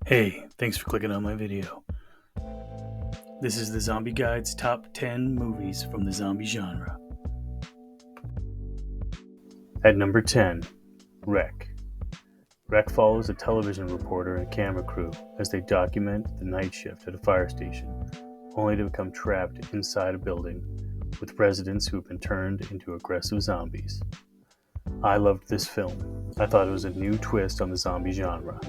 Hey, thanks for clicking on my video. This is the Zombie Guide's top 10 movies from the zombie genre. At number 10, Wreck. Wreck follows a television reporter and camera crew as they document the night shift at a fire station, only to become trapped inside a building with residents who have been turned into aggressive zombies. I loved this film. I thought it was a new twist on the zombie genre.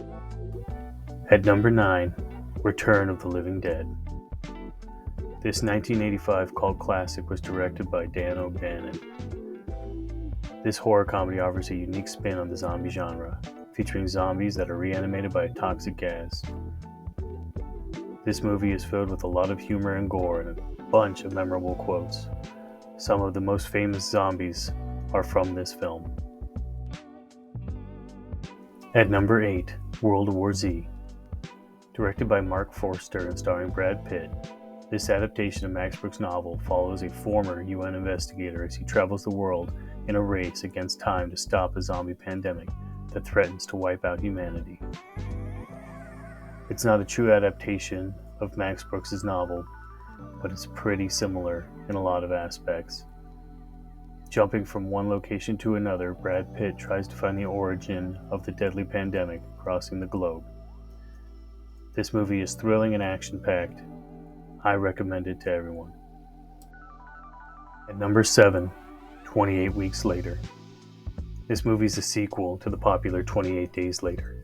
At number 9, Return of the Living Dead. This 1985 cult classic was directed by Dan O'Bannon. This horror comedy offers a unique spin on the zombie genre, featuring zombies that are reanimated by a toxic gas. This movie is filled with a lot of humor and gore and a bunch of memorable quotes. Some of the most famous zombies are from this film. At number 8, World War Z. Directed by Mark Forster and starring Brad Pitt, this adaptation of Max Brooks' novel follows a former UN investigator as he travels the world in a race against time to stop a zombie pandemic that threatens to wipe out humanity. It's not a true adaptation of Max Brooks' novel, but it's pretty similar in a lot of aspects. Jumping from one location to another, Brad Pitt tries to find the origin of the deadly pandemic crossing the globe. This movie is thrilling and action-packed. I recommend it to everyone. At number 7, 28 Weeks Later. This movie is a sequel to the popular 28 Days Later.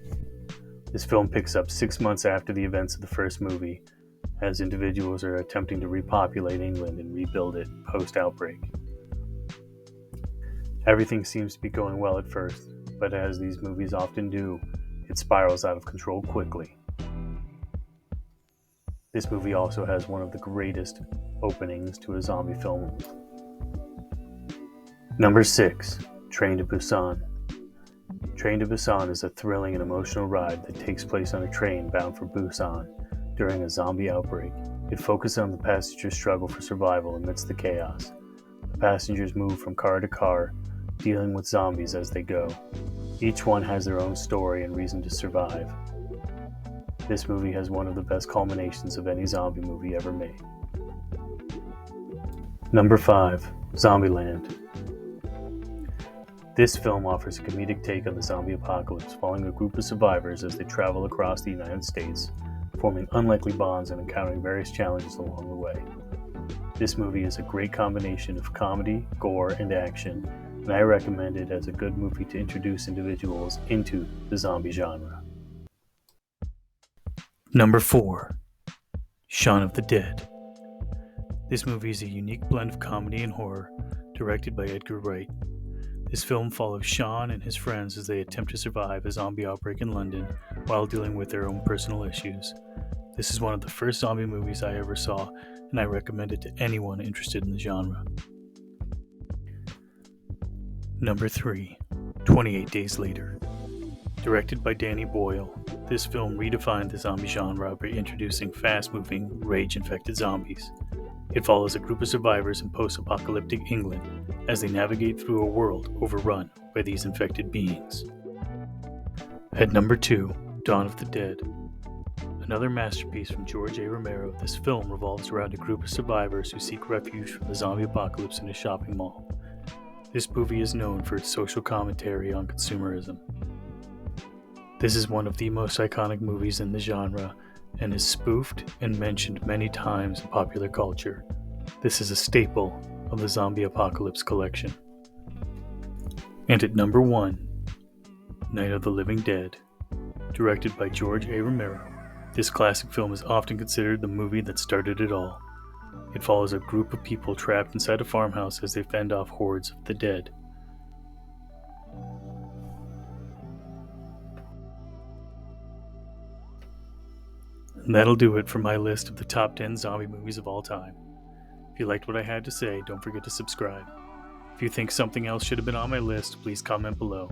This film picks up 6 months after the events of the first movie, as individuals are attempting to repopulate England and rebuild it post-outbreak. Everything seems to be going well at first, but as these movies often do, it spirals out of control quickly. This movie also has one of the greatest openings to a zombie film. Number 6, Train to Busan. Train to Busan is a thrilling and emotional ride that takes place on a train bound for Busan during a zombie outbreak. It focuses on the passengers' struggle for survival amidst the chaos. The passengers move from car to car, dealing with zombies as they go. Each one has their own story and reason to survive. This movie has one of the best culminations of any zombie movie ever made. Number 5, Zombieland. This film offers a comedic take on the zombie apocalypse, following a group of survivors as they travel across the United States, forming unlikely bonds and encountering various challenges along the way. This movie is a great combination of comedy, gore, and action, and I recommend it as a good movie to introduce individuals into the zombie genre. Number 4, Shaun of the Dead. This movie is a unique blend of comedy and horror, directed by Edgar Wright. This film follows Shaun and his friends as they attempt to survive a zombie outbreak in London while dealing with their own personal issues. This is one of the first zombie movies I ever saw, and I recommend it to anyone interested in the genre. Number 3, 28 Days Later. Directed by Danny Boyle, this film redefined the zombie genre by introducing fast-moving, rage-infected zombies. It follows a group of survivors in post-apocalyptic England as they navigate through a world overrun by these infected beings. At number 2, Dawn of the Dead. Another masterpiece from George A. Romero, this film revolves around a group of survivors who seek refuge from the zombie apocalypse in a shopping mall. This movie is known for its social commentary on consumerism. This is one of the most iconic movies in the genre and is spoofed and mentioned many times in popular culture. This is a staple of the Zombie Apocalypse collection. And at number 1, Night of the Living Dead. Directed by George A. Romero, this classic film is often considered the movie that started it all. It follows a group of people trapped inside a farmhouse as they fend off hordes of the dead. And that'll do it for my list of the top 10 zombie movies of all time. If you liked what I had to say, don't forget to subscribe. If you think something else should have been on my list, please comment below.